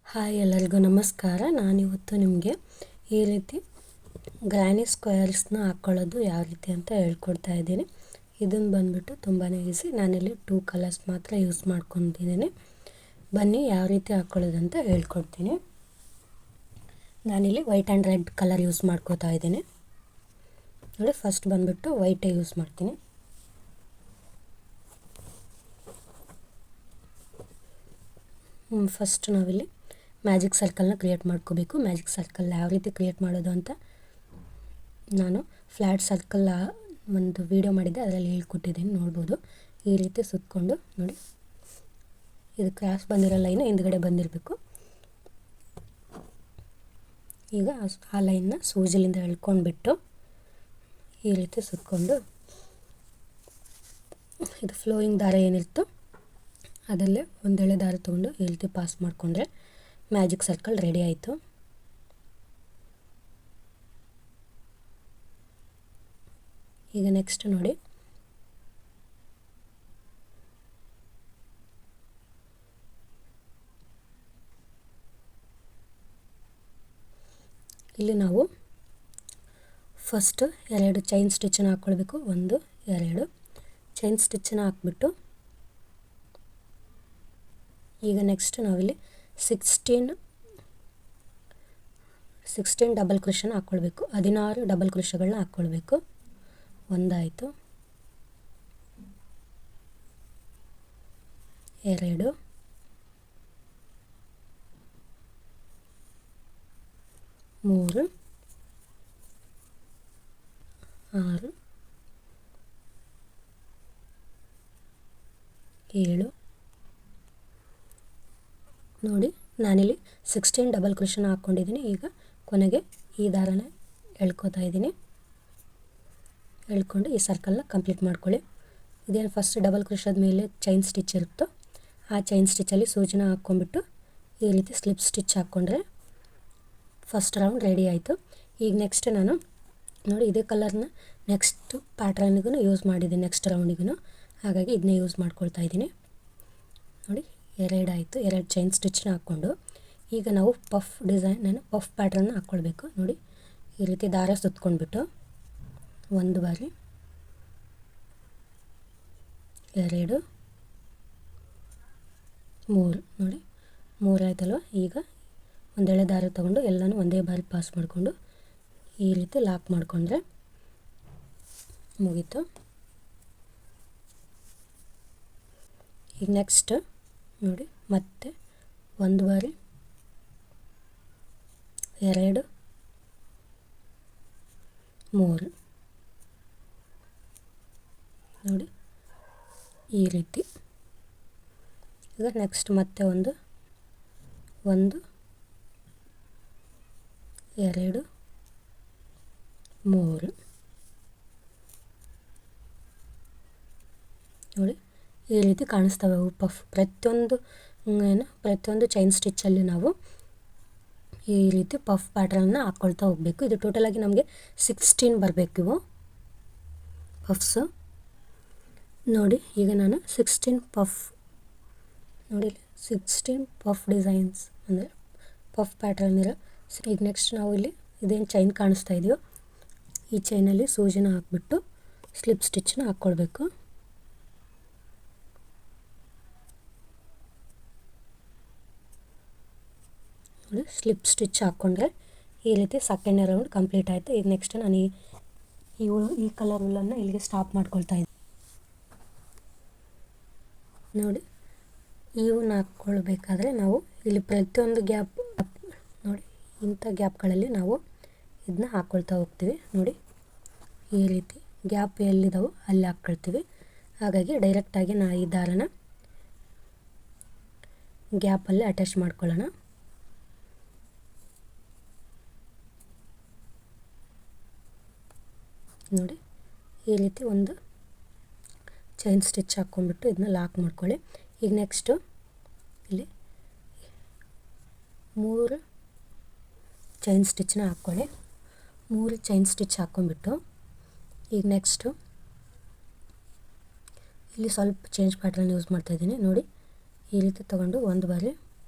Hi ಎಲ್ಲರಿಗೂ ನಮಸ್ಕಾರ. ನಾನಿವತ್ತು ನಿಮಗೆ ಈ ರೀತಿ ಗ್ರ್ಯಾನಿ ಸ್ಕ್ವೇರ್ಸ್ನ ಹಾಕ್ಕೊಳ್ಳೋದು ಯಾವ ರೀತಿ ಅಂತ ಹೇಳ್ಕೊಡ್ತಾ ಇದ್ದೀನಿ. ಇದನ್ನು ಬಂದುಬಿಟ್ಟು ತುಂಬಾ ಈಸಿ. ನಾನಿಲ್ಲಿ 2 ಕಲರ್ಸ್ ಮಾತ್ರ ಯೂಸ್ ಮಾಡ್ಕೊತಿದ್ದೀನಿ. ಬನ್ನಿ ಯಾವ ರೀತಿ ಹಾಕ್ಕೊಳ್ಳೋದು ಅಂತ ಹೇಳ್ಕೊಡ್ತೀನಿ. ನಾನಿಲ್ಲಿ white and red colour use ಮಾಡ್ಕೋತಾ ಇದ್ದೀನಿ. ನೋಡಿ, ಫಸ್ಟ್ ಬಂದುಬಿಟ್ಟು ವೈಟೇ ಯೂಸ್ ಮಾಡ್ತೀನಿ. ಫಸ್ಟ್ ನಾವಿಲ್ಲಿ ಮ್ಯಾಜಿಕ್ ಸರ್ಕಲ್ನ ಕ್ರಿಯೇಟ್ ಮಾಡ್ಕೋಬೇಕು. ಮ್ಯಾಜಿಕ್ ಸರ್ಕಲ್ ಯಾವ ರೀತಿ ಕ್ರಿಯೇಟ್ ಮಾಡೋದು ಅಂತ ನಾನು ಫ್ಲ್ಯಾಟ್ ಸರ್ಕಲ್ ಒಂದು ವಿಡಿಯೋ ಮಾಡಿದ್ದೆ, ಅದರಲ್ಲಿ ಹೇಳ್ಕೊಟ್ಟಿದ್ದೀನಿ, ನೋಡ್ಬೋದು. ಈ ರೀತಿ ಸುತ್ತಕೊಂಡು ನೋಡಿ, ಇದು ಕ್ರಾಸ್ ಬಂದಿರೋ ಲೈನ್ ಹಿಂದ್ಗಡೆ ಬಂದಿರಬೇಕು. ಈಗ ಆ ಲೈನ್ನ ಸೂಜಿಲಿಂದ ಎಳ್ಕೊಂಡ್ಬಿಟ್ಟು ಈ ರೀತಿ ಸುತ್ತಕೊಂಡು ಇದು ಫ್ಲೋಯಿಂಗ್ ದಾರ ಏನಿರುತ್ತೋ ಅದರಲ್ಲೇ ಒಂದೆಳೆ ದಾರ ತೊಗೊಂಡು ಈ ರೀತಿ ಪಾಸ್ ಮಾಡಿಕೊಂಡ್ರೆ ಮ್ಯಾಜಿಕ್ ಸರ್ಕಲ್ ರೆಡಿ ಆಯಿತು. ಈಗ ನೆಕ್ಸ್ಟ್ ನೋಡಿ, ಇಲ್ಲಿ ನಾವು ಫಸ್ಟ್ 2 ಚೈನ್ ಸ್ಟಿಚ್ಚನ್ನು ಹಾಕ್ಕೊಳ್ಬೇಕು. 1 2 ಚೈನ್ ಸ್ಟಿಚ್ಚನ್ನು ಹಾಕ್ಬಿಟ್ಟು ಈಗ ನೆಕ್ಸ್ಟ್ ನಾವಿಲ್ಲಿ 16 ಡಬಲ್ ಕ್ರೋಶನ ಹಾಕ್ಕೊಳ್ಬೇಕು. 16 ಡಬಲ್ ಕ್ರೋಶಗಳನ್ನ ಹಾಕ್ಕೊಳ್ಬೇಕು. ಒಂದಾಯಿತು, 2, 3, 6, 7. ನೋಡಿ, ನಾನಿಲ್ಲಿ 16 ಡಬಲ್ ಕ್ರೋಶನ ಹಾಕ್ಕೊಂಡಿದ್ದೀನಿ. ಈಗ ಕೊನೆಗೆ ಈ ದಾರನ ಎಳ್ಕೊತಾ ಇದ್ದೀನಿ. ಎಳ್ಕೊಂಡು ಈ ಸರ್ಕಲ್ನ ಕಂಪ್ಲೀಟ್ ಮಾಡ್ಕೊಳ್ಳಿ. ಇದೇನು ಫಸ್ಟ್ ಡಬಲ್ ಕ್ರೋಶದ ಮೇಲೆ ಚೈನ್ ಸ್ಟಿಚ್ ಇರುತ್ತೋ ಆ ಚೈನ್ ಸ್ಟಿಚ್ಚಲ್ಲಿ ಸೂಜಿನ ಹಾಕ್ಕೊಂಡ್ಬಿಟ್ಟು ಈ ರೀತಿ ಸ್ಲಿಪ್ ಸ್ಟಿಚ್ ಹಾಕ್ಕೊಂಡ್ರೆ ಫಸ್ಟ್ ರೌಂಡ್ ರೆಡಿ ಆಯಿತು. ಈಗ ನೆಕ್ಸ್ಟ್ ನಾನು ನೋಡಿ ಇದೇ ಕಲರ್ನ ನೆಕ್ಸ್ಟ್ ಪ್ಯಾಟ್ರನ್ನಿಗೂ ಯೂಸ್ ಮಾಡಿದ್ದೀನಿ, ನೆಕ್ಸ್ಟ್ ರೌಂಡಿಗೂ. ಹಾಗಾಗಿ ಇದನ್ನೇ ಯೂಸ್ ಮಾಡ್ಕೊಳ್ತಾ ಇದ್ದೀನಿ. ನೋಡಿ, 2 ಆಯಿತು. 2 ಚೈನ್ ಸ್ಟಿಚ್ನ ಹಾಕ್ಕೊಂಡು ಈಗ ನಾವು ಪಫ್ ಡಿಸೈನ್ ಪಫ್ ಪ್ಯಾಟ್ರನ್ನ ಹಾಕ್ಕೊಳ್ಬೇಕು. ನೋಡಿ, ಈ ರೀತಿ ದಾರ ಸುತ್ಕೊಂಡ್ಬಿಟ್ಟು 1 ಬಾರಿ, 2, 3. ನೋಡಿ, 3 ಆಯ್ತಲ್ವ. ಈಗ ಒಂದೆಳೆ ದಾರ ತೊಗೊಂಡು ಎಲ್ಲನೂ ಒಂದೇ ಬಾರಿ ಪಾಸ್ ಮಾಡಿಕೊಂಡು ಈ ರೀತಿ ಲಾಕ್ ಮಾಡಿಕೊಂಡ್ರೆ ಮುಗೀತು. ಈಗ ನೆಕ್ಸ್ಟ್ ನೋಡಿ, ಮತ್ತೆ 1 ಬಾರಿ, 2, 3. ನೋಡಿ, ಈ ರೀತಿ. ಈಗ ನೆಕ್ಸ್ಟ್ ಮತ್ತೆ 1, 2, 3. ನೋಡಿ, ಈ ರೀತಿ ಕಾಣಿಸ್ತವೆ ಅವು ಪಫ್. ಪ್ರತಿಯೊಂದು ಚೈನ್ ಸ್ಟಿಚ್ಚಲ್ಲಿ ನಾವು ಈ ರೀತಿ ಪಫ್ ಪ್ಯಾಟ್ರನ್ನ ಹಾಕ್ಕೊಳ್ತಾ ಹೋಗಬೇಕು. ಇದು ಟೋಟಲಾಗಿ ನಮಗೆ 16 ಬರಬೇಕು ಇವು ಪಫ್ಸು. ನೋಡಿ, ಈಗ ನಾನು 16 ಪಫ್ ನೋಡಿ 16 ಪಫ್ ಡಿಸೈನ್ಸ್ ಅಂದರೆ ಪಫ್ ಪ್ಯಾಟ್ರನ್ ಇರೋ. ಈಗ ನೆಕ್ಸ್ಟ್ ನಾವು ಇಲ್ಲಿ ಇದೇನು ಚೈನ್ ಕಾಣಿಸ್ತಾ ಇದೆಯೋ ಈ ಚೈನಲ್ಲಿ ಸೂಜಿನ ಹಾಕ್ಬಿಟ್ಟು ಸ್ಲಿಪ್ ಸ್ಟಿಚ್ಚನ್ನ ಹಾಕ್ಕೊಳ್ಬೇಕು. ನೋಡಿ, ಸ್ಲಿಪ್ ಸ್ಟಿಚ್ ಹಾಕ್ಕೊಂಡ್ರೆ ಈ ರೀತಿ ಸೆಕೆಂಡ್ ರೌಂಡ್ ಕಂಪ್ಲೀಟ್ ಆಯಿತು. ಈಗ ನೆಕ್ಸ್ಟ್ ನಾನು ಈ ಕಲರ್ ಹುಲ್ಲನ್ನು ಇಲ್ಲಿಗೆ ಸ್ಟಾಪ್ ಮಾಡ್ಕೊಳ್ತಾ ಇದ್ದೀನಿ. ನೋಡಿ, ಇವನ್ನ ಹಾಕ್ಕೊಳ್ಬೇಕಾದ್ರೆ ನಾವು ಇಲ್ಲಿ ಪ್ರತಿಯೊಂದು ಗ್ಯಾಪ್ ನೋಡಿ, ಇಂಥ ಗ್ಯಾಪ್ಗಳಲ್ಲಿ ನಾವು ಇದನ್ನ ಹಾಕ್ಕೊಳ್ತಾ ಹೋಗ್ತೀವಿ. ನೋಡಿ, ಈ ರೀತಿ ಗ್ಯಾಪ್ ಎಲ್ಲಿದ್ದಾವೋ ಅಲ್ಲಿ ಹಾಕ್ಕೊಳ್ತೀವಿ. ಹಾಗಾಗಿ ಡೈರೆಕ್ಟಾಗಿ ನಾನು ಈ ದಾರನ ಗ್ಯಾಪಲ್ಲಿ ಅಟ್ಯಾಚ್ ಮಾಡ್ಕೊಳ್ಳೋಣ. ನೋಡಿ, ಈ ರೀತಿ ಒಂದು ಚೈನ್ ಸ್ಟಿಚ್ ಹಾಕ್ಕೊಂಡ್ಬಿಟ್ಟು ಇದನ್ನ ಲಾಕ್ ಮಾಡ್ಕೊಳ್ಳಿ. ಈಗ ನೆಕ್ಸ್ಟು ಇಲ್ಲಿ 3 ಚೈನ್ ಸ್ಟಿಚ್ನ ಹಾಕ್ಕೊಳ್ಳಿ. 3 ಚೈನ್ ಸ್ಟಿಚ್ ಹಾಕ್ಕೊಂಡ್ಬಿಟ್ಟು ಈಗ ನೆಕ್ಸ್ಟು ಇಲ್ಲಿ ಸ್ವಲ್ಪ ಚೇಂಜ್ ಪ್ಯಾಟ್ರನ್ ಯೂಸ್ ಮಾಡ್ತಾಯಿದ್ದೀನಿ. ನೋಡಿ, ಈ ರೀತಿ ತೊಗೊಂಡು 1 ಬಾರಿ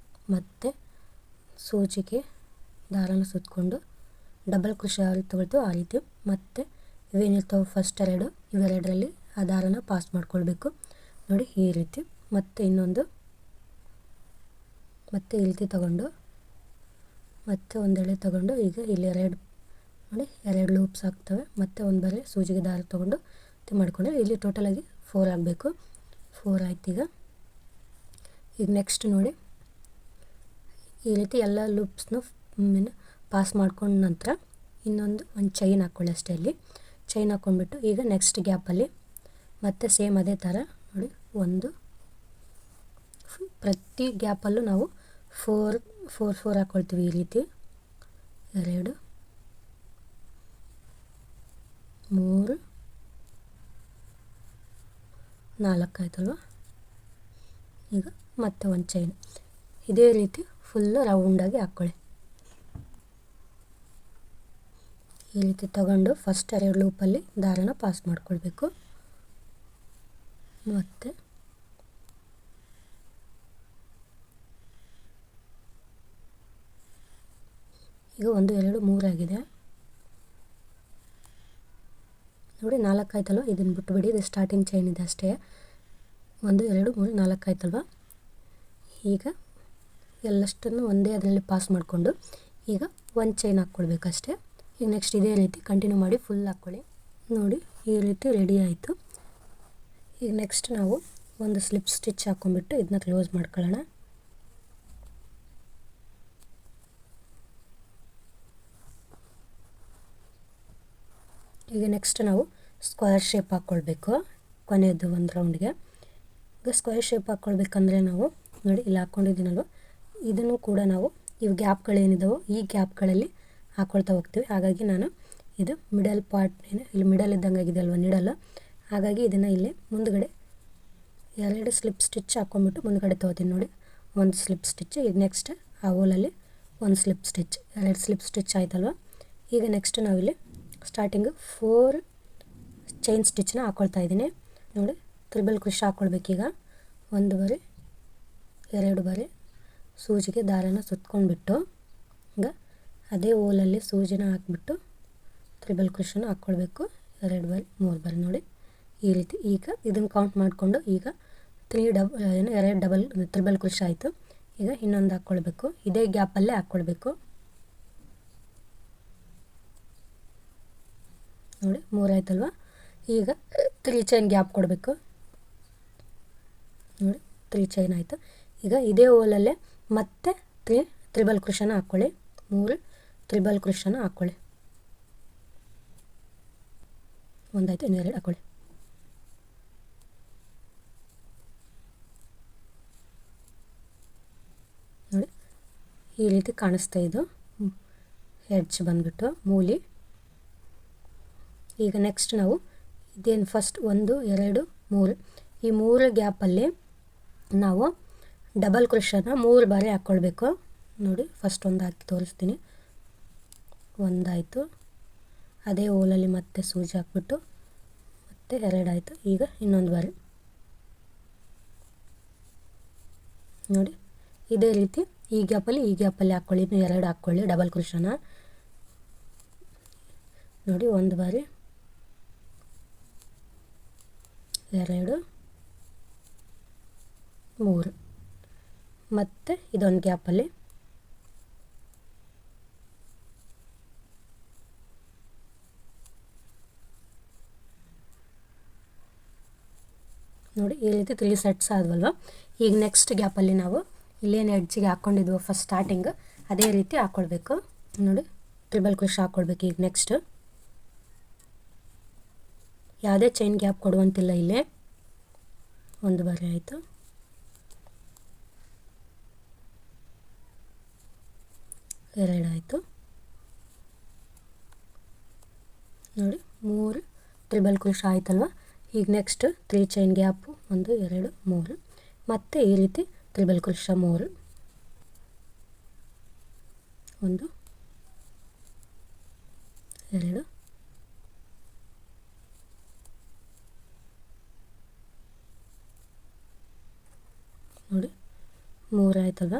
ಮತ್ತೆ ಸೂಜಿಗೆ ದಾರನ ಸುತ್ತಕೊಂಡು ಡಬಲ್ ಕ್ರೋಶೆ ಯಾವ ರೀತಿ ತಗೊಳ್ತೀವೋ ಆ ರೀತಿ ಮತ್ತೆ ಇವೇನಿರ್ತಾವೆ ಫಸ್ಟ್ ಇವೆರಡರಲ್ಲಿ ಆ ದಾರನ ಪಾಸ್ ಮಾಡ್ಕೊಳ್ಬೇಕು ನೋಡಿ ಈ ರೀತಿ. ಮತ್ತೆ ಇನ್ನೊಂದು ಮತ್ತೆ ಈ ರೀತಿ ತಗೊಂಡು ಮತ್ತೆ ಒಂದೆಳೆ ತಗೊಂಡು ಈಗ ಇಲ್ಲಿ ನೋಡಿ ಎರಡು ಲೂಪ್ಸ್ ಆಗ್ತವೆ. ಮತ್ತೆ ಒಂದು ಬರೆ ಸೂಜಿಗೆ ದಾರ ತಗೊಂಡು ಮಾಡಿಕೊಂಡ್ರೆ ಇಲ್ಲಿ ಟೋಟಲಾಗಿ 4 ಆಗಬೇಕು. 4 ಆಯ್ತು. ಈಗ ನೆಕ್ಸ್ಟ್ ನೋಡಿ ಈ ರೀತಿ ಎಲ್ಲ ಲೂಪ್ಸ್ನು ಪಾಸ್ ಮಾಡ್ಕೊಂಡ ನಂತರ ಒಂದು ಚೈನ್ ಹಾಕ್ಕೊಳ್ಳಿ ಅಷ್ಟೇ. ಅಲ್ಲಿ ಚೈನ್ ಹಾಕ್ಕೊಂಡ್ಬಿಟ್ಟು ಈಗ ನೆಕ್ಸ್ಟ್ ಗ್ಯಾಪಲ್ಲಿ ಮತ್ತೆ ಸೇಮ್ ಅದೇ ಥರ ನೋಡಿ ಪ್ರತಿ ಗ್ಯಾಪಲ್ಲೂ ನಾವು 4 ಹಾಕ್ಕೊಳ್ತೀವಿ ಈ ರೀತಿ. 2 3 4 ಆಯ್ತಲ್ವ. ಈಗ ಮತ್ತೆ ಒಂದು ಚೈನ್ ಇದೇ ರೀತಿ ಫುಲ್ಲು ರೌಂಡಾಗಿ ಹಾಕ್ಕೊಳ್ಳಿ. ಈ ರೀತಿ ತಗೊಂಡು ಫಸ್ಟ್ 2 ಲೂಪಲ್ಲಿ ದಾರನ ಪಾಸ್ ಮಾಡ್ಕೊಳ್ಬೇಕು. ಮತ್ತು ಈಗ 1 2 3 ಆಗಿದೆ ನೋಡಿ. 4 ಆಯ್ತಲ್ವ. ಇದನ್ನು ಬಿಟ್ಟುಬಿಡಿ, ಇದು ಸ್ಟಾರ್ಟಿಂಗ್ ಚೈನ್ ಇದೆ ಅಷ್ಟೇ. 1 2 3 4 ಆಯ್ತಲ್ವ. ಈಗ ಎಲ್ಲಷ್ಟನ್ನು ಒಂದೇ ಅದರಲ್ಲಿ ಪಾಸ್ ಮಾಡಿಕೊಂಡು ಈಗ ಒಂದು ಚೈನ್ ಹಾಕ್ಕೊಳ್ಬೇಕಷ್ಟೇ. ಈಗ ನೆಕ್ಸ್ಟ್ ಇದೇ ರೀತಿ ಕಂಟಿನ್ಯೂ ಮಾಡಿ ಫುಲ್ ಹಾಕ್ಕೊಳ್ಳಿ ನೋಡಿ. ಈ ರೀತಿ ರೆಡಿ ಆಯಿತು. ಈಗ ನೆಕ್ಸ್ಟ್ ನಾವು ಒಂದು ಸ್ಲಿಪ್ ಸ್ಟಿಚ್ ಹಾಕ್ಕೊಂಡ್ಬಿಟ್ಟು ಇದನ್ನ ಕ್ಲೋಸ್ ಮಾಡ್ಕೊಳ್ಳೋಣ. ಈಗ ನೆಕ್ಸ್ಟ್ ನಾವು ಸ್ಕ್ವೇರ್ ಶೇಪ್ ಹಾಕ್ಕೊಳ್ಬೇಕು ಕೊನೆಯದು ಒಂದು ರೌಂಡ್ಗೆ. ಈಗ ಸ್ಕ್ವೇರ್ ಶೇಪ್ ಹಾಕ್ಕೊಳ್ಬೇಕಂದ್ರೆ ನಾವು ನೋಡಿ ಇಲ್ಲಿ ಹಾಕ್ಕೊಂಡಿದ್ದೀನಲ್ವ, ಇದನ್ನು ಕೂಡ ನಾವು ಇವು ಗ್ಯಾಪ್ಗಳೇನಿದಾವೋ ಈ ಗ್ಯಾಪ್ಗಳಲ್ಲಿ ಹಾಕ್ಕೊಳ್ತಾ ಹೋಗ್ತೀವಿ. ಹಾಗಾಗಿ ನಾನು ಇದು ಮಿಡಲ್ ಪಾರ್ಟ್ ಇಲ್ಲಿ ಮಿಡಲ್ ಇದ್ದಂಗೆ ಆಗಿದೆ ಅಲ್ವ ನೀಡಲ್ಲ, ಹಾಗಾಗಿ ಇದನ್ನು ಇಲ್ಲಿ ಮುಂದುಗಡೆ 2 ಸ್ಲಿಪ್ ಸ್ಟಿಚ್ ಹಾಕ್ಕೊಂಬಿಟ್ಟು ಮುಂದುಗಡೆ ತೊಗೋತೀನಿ ನೋಡಿ. ಒಂದು ಸ್ಲಿಪ್ ಸ್ಟಿಚ್. ಈಗ ನೆಕ್ಸ್ಟ್ ಆ ಹೋಲಲ್ಲಿ ಒಂದು ಸ್ಲಿಪ್ ಸ್ಟಿಚ್, 2 ಸ್ಲಿಪ್ ಸ್ಟಿಚ್ ಆಯ್ತಲ್ವ. ಈಗ ನೆಕ್ಸ್ಟ್ ನಾವಿಲ್ಲಿ ಸ್ಟಾರ್ಟಿಂಗು 4 ಚೈನ್ ಸ್ಟಿಚ್ನ ಹಾಕ್ಕೊಳ್ತಾ ಇದ್ದೀನಿ ನೋಡಿ. Triple crochet ಹಾಕ್ಕೊಳ್ಬೇಕೀಗ. 1 ಬರೆ 2 ಬರೆ ಸೂಜಿಗೆ ದಾರನ ಸುತ್ಕೊಂಡ್ಬಿಟ್ಟು ಈಗ ಅದೇ ಹೋಲಲ್ಲಿ ಸೂಜಿನ ಹಾಕ್ಬಿಟ್ಟು ತ್ರಿಬಲ್ ಕ್ರೋಶೆನ ಹಾಕ್ಕೊಳ್ಬೇಕು. 2 ಬರೆ 3 ಬರೆ ನೋಡಿ ಈ ರೀತಿ. ಈಗ ಇದನ್ನು ಕೌಂಟ್ ಮಾಡಿಕೊಂಡು ಈಗ 2 ತ್ರಿಬಲ್ ಕ್ರೋಶೆ ಆಯಿತು. ಈಗ ಇನ್ನೊಂದು ಹಾಕ್ಕೊಳ್ಬೇಕು, ಇದೇ ಗ್ಯಾಪಲ್ಲೇ ಹಾಕ್ಕೊಳ್ಬೇಕು ನೋಡಿ. 3 ಆಯ್ತಲ್ವ. ಈಗ 3 ಚೈನ್ ಗ್ಯಾಪ್ ಕೊಡಬೇಕು ನೋಡಿ. 3 ಚೈನ್ ಆಯಿತು. ಈಗ ಇದೇ ಹೋಲಲ್ಲೇ ಮತ್ತೆ 3 ತ್ರಿಬಲ್ ಕ್ರೋಶೆನ ಹಾಕ್ಕೊಳ್ಳಿ. 3 ತ್ರಿಬಲ್ ಕ್ರೋಶೆನ ಹಾಕ್ಕೊಳ್ಳಿ. ಒಂದಾಯಿತು, ಇನ್ನು 2 ಹಾಕ್ಕೊಳ್ಳಿ ನೋಡಿ. ಈ ರೀತಿ ಕಾಣಿಸ್ತಾ ಇದು ಎಡ್ಜ್ ಬಂದುಬಿಟ್ಟು ಮೂಲಿ. ಈಗ ನೆಕ್ಸ್ಟ್ ನಾವು ಇದೇನು ಫಸ್ಟ್ 1 2 3 ಈ 3 ಗ್ಯಾಪಲ್ಲಿ ನಾವು ಡಬಲ್ ಕ್ರೋಶೆನ 3 ಬಾರಿ ಹಾಕ್ಕೊಳ್ಬೇಕು ನೋಡಿ. ಫಸ್ಟ್ ಒಂದು ಹಾಕಿ ತೋರಿಸ್ತೀನಿ. ಒಂದಾಯಿತು, ಅದೇ ಹೋಲಲ್ಲಿ ಮತ್ತೆ ಸೂಜಿ ಹಾಕ್ಬಿಟ್ಟು ಮತ್ತೆ 2 ಆಯಿತು. ಈಗ ಇನ್ನೊಂದು ಬಾರಿ ನೋಡಿ. ಇದೇ ರೀತಿ ಈ ಗ್ಯಾಪಲ್ಲಿ ಹಾಕ್ಕೊಳ್ಳಿ. ಇನ್ನು 2 ಹಾಕ್ಕೊಳ್ಳಿ ಡಬಲ್ ಕ್ರೋಶೆನ ನೋಡಿ. 1 ಬಾರಿ 2 3 ಮತ್ತು ಇದೊಂದು ಗ್ಯಾಪಲ್ಲಿ ನೋಡಿ. ಈ ರೀತಿ 3 ಸೆಟ್ಸ್ ಆದವಲ್ವ. ಈಗ ನೆಕ್ಸ್ಟ್ ಗ್ಯಾಪಲ್ಲಿ ನಾವು ಇಲ್ಲೇನು ಎಡ್ಜಿಗೆ ಹಾಕ್ಕೊಂಡಿದ್ವೋ ಫಸ್ಟ್ ಸ್ಟಾರ್ಟಿಂಗ್ ಅದೇ ರೀತಿ ಹಾಕ್ಕೊಳ್ಬೇಕು ನೋಡಿ. ತ್ರಿಬಲ್ ಕ್ರೋಶೆ ಹಾಕ್ಕೊಳ್ಬೇಕು. ಈಗ ನೆಕ್ಸ್ಟ್ ಯಾವುದೇ ಚೈನ್ ಗ್ಯಾಪ್ ಕೊಡುವಂತಿಲ್ಲ ಇಲ್ಲೇ. 1 ಬಾರಿ ಆಯಿತು. 2 ಆಯಿತು ನೋಡಿ. 3 ತ್ರಿಬಲ್ ಕ್ರೋಶೆ ಆಯ್ತಲ್ವ. ಈಗ ನೆಕ್ಸ್ಟ್ 3 ಚೈನ್ ಗ್ಯಾಪು 1 2 3 ಮತ್ತು ಈ ರೀತಿ ತ್ರಿಬಲ್ ಕ್ರೋಶೆ 3 1 2 ನೋಡಿ. 3 ಆಯ್ತಲ್ವ.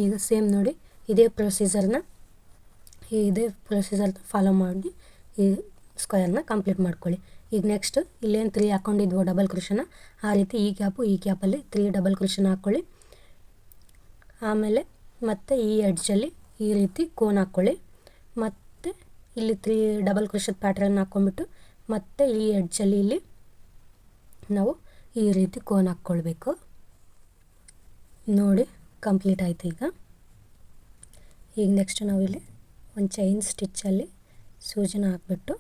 ಈಗ ಸೇಮ್ ನೋಡಿ ಇದೇ ಪ್ರೊಸೀಜರ್ ಫಾಲೋ ಮಾಡಿ ಈ ಸ್ಕ್ವೇರ್ನ ಕಂಪ್ಲೀಟ್ ಮಾಡ್ಕೊಳ್ಳಿ. ಈಗ ನೆಕ್ಸ್ಟ್ ಇಲ್ಲೇನು 3 ಹಾಕ್ಕೊಂಡಿದ್ವೋ ಡಬಲ್ ಕ್ರೋಶನ, ಆ ರೀತಿ ಈ ಗ್ಯಾಪಲ್ಲಿ 3 ಡಬಲ್ ಕ್ರೋಶನ ಹಾಕ್ಕೊಳ್ಳಿ. ಆಮೇಲೆ ಮತ್ತೆ ಈ ಎಡ್ಜಲ್ಲಿ ಈ ರೀತಿ ಕೋನ್ ಹಾಕ್ಕೊಳ್ಳಿ. ಮತ್ತು ಇಲ್ಲಿ 3 ಡಬಲ್ ಕ್ರೋಶದ ಪ್ಯಾಟ್ರನ್ ಹಾಕ್ಕೊಂಬಿಟ್ಟು ಮತ್ತು ಈ ಎಡ್ಜಲ್ಲಿ ಇಲ್ಲಿ ನಾವು ಈ ರೀತಿ ಕೋನ್ ಹಾಕ್ಕೊಳ್ಬೇಕು. ನೋಡಿ ಕಂಪ್ಲೀಟ್ ಆಯಿತು. ಈಗ ನೆಕ್ಸ್ಟ್ ನಾವಿಲ್ಲಿ ಒಂದು ಚೈನ್ ಸ್ಟಿಚ್ಚಲ್ಲಿ ಸೂಜಿನ ಹಾಕ್ಬಿಟ್ಟು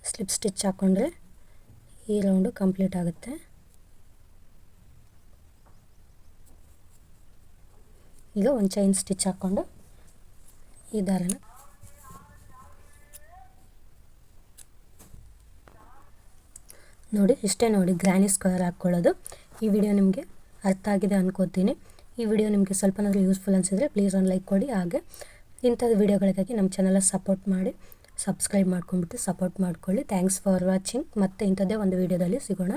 ಸ್ಲಿಪ್ ಸ್ಟಿಚ್ ಹಾಕ್ಕೊಂಡ್ರೆ ಈ ರೌಂಡು ಕಂಪ್ಲೀಟ್ ಆಗುತ್ತೆ. ಈಗ ಒಂದು ಚೈನ್ ಸ್ಟಿಚ್ ಹಾಕ್ಕೊಂಡು ಈ ದಾರನ ನೋಡಿ ಇಷ್ಟೇ ನೋಡಿ ಗ್ರ್ಯಾನಿ ಸ್ಕ್ವೇರ್ ಹಾಕ್ಕೊಳ್ಳೋದು. ಈ ವಿಡಿಯೋ ನಿಮಗೆ ಅರ್ಥ ಆಗಿದೆ ಅನ್ಕೋತೀನಿ. ಈ ವಿಡಿಯೋ ನಿಮಗೆ ಸ್ವಲ್ಪನಾದರೂ ಯೂಸ್ಫುಲ್ ಅನಿಸಿದರೆ ಪ್ಲೀಸ್ ಒಂದು ಲೈಕ್ ಕೊಡಿ. ಹಾಗೆ ಇಂಥದ್ದು ವಿಡಿಯೋಗಳಿಗಾಗಿ ನಮ್ಮ ಚಾನಲ್ ಸಪೋರ್ಟ್ ಮಾಡಿ, ಸಬ್ಸ್ಕ್ರೈಬ್ ಮಾಡ್ಕೊಂಡ್ಬಿಟ್ಟು ಸಪೋರ್ಟ್ ಮಾಡ್ಕೊಳ್ಳಿ. Thanks for watching. ಮತ್ತೆ ಇಂಥದ್ದೇ ಒಂದು ವಿಡಿಯೋದಲ್ಲಿ ಸಿಗೋಣ.